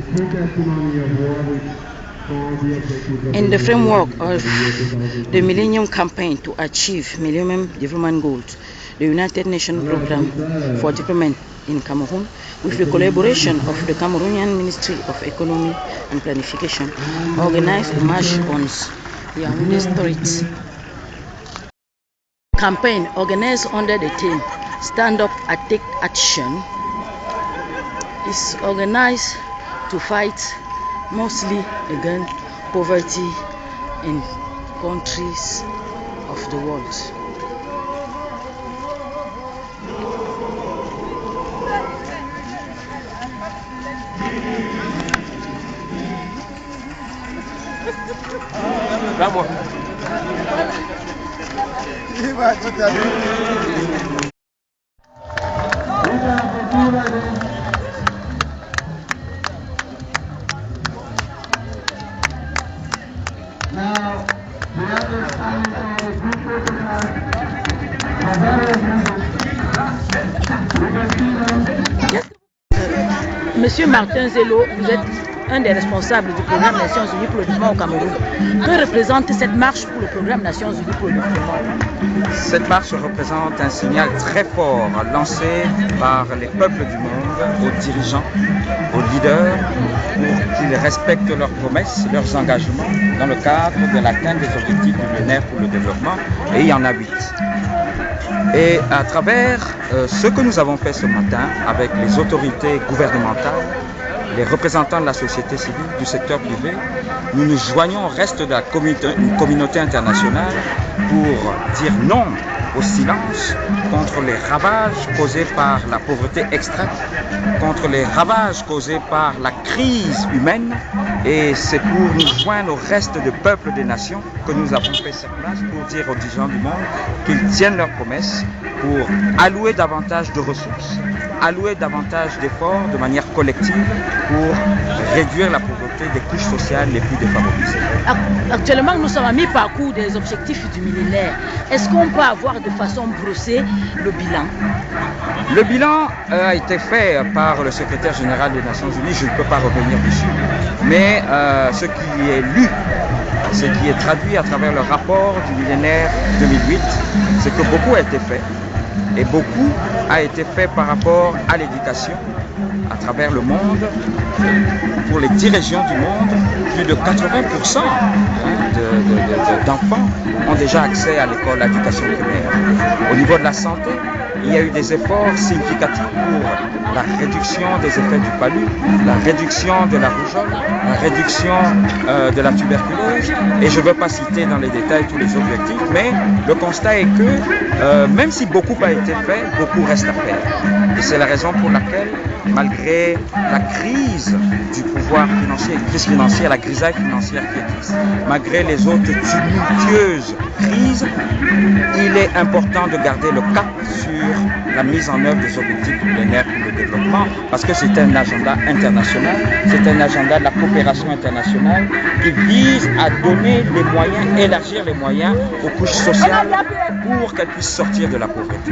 In the framework of the Millennium Campaign to achieve Millennium Development Goals, the United Nations Programme for Development in Cameroon, with the collaboration of the Cameroonian Ministry of Economy and Planification, organized a march on Yaoundé streets. Campaign organized under the theme Stand Up and Take Action is organized to fight mostly against poverty in countries of the world. Vamos. Monsieur Martin Zello, vous êtes un des responsables du programme Nations Unies pour le développement au Cameroun. Que représente cette marche pour le programme Nations Unies pour le développement? Cette marche représente un signal très fort lancé par les peuples du monde aux dirigeants, aux leaders, pour qu'ils respectent leurs promesses, leurs engagements dans le cadre de l'atteinte des objectifs du millénaire pour le développement. Et il y en a 8. Et à travers ce que nous avons fait ce matin avec les autorités gouvernementales, les représentants de la société civile, du secteur privé, nous nous joignons au reste de la communauté internationale pour dire non au silence contre les ravages causés par la pauvreté extrême, contre les ravages causés par la crise humaine. Et c'est pour nous joindre au reste des peuples des nations que nous avons fait cette place pour dire aux dirigeants du monde qu'ils tiennent leurs promesses, pour allouer davantage de ressources, allouer davantage d'efforts de manière collective pour réduire la pauvreté des couches sociales les plus défavorisées. Actuellement, nous sommes à mi-parcours des objectifs du millénaire. Est-ce qu'on peut avoir de façon brossée le bilan? Le bilan a été fait par le secrétaire général des Nations Unies, je ne peux pas revenir dessus, mais ce qui est lu, ce qui est traduit à travers le rapport du millénaire 2008, c'est que beaucoup a été fait. Et beaucoup a été fait par rapport à l'éducation à travers le monde. Pour les 10 régions du monde, plus de 80% d'enfants ont déjà accès à l'école, à l'éducation primaire. Au niveau de la santé, il y a eu des efforts significatifs pour la réduction des effets du palu, la réduction de la rougeole, la réduction de la tuberculose. Et je ne veux pas citer dans les détails tous les objectifs, mais le constat est que même si beaucoup a été fait, beaucoup reste à faire. Et c'est la raison pour laquelle, malgré la crise du pouvoir financier, la crise financière, la grisaille financière qui existe, malgré les autres tumultueuses crises, il est important de garder le cap sur la mise en œuvre des objectifs millénaires pour le développement, parce que c'est un agenda international, c'est un agenda de la coopération internationale qui vise à donner les moyens, élargir les moyens aux couches sociales pour qu'elles puissent sortir de la pauvreté.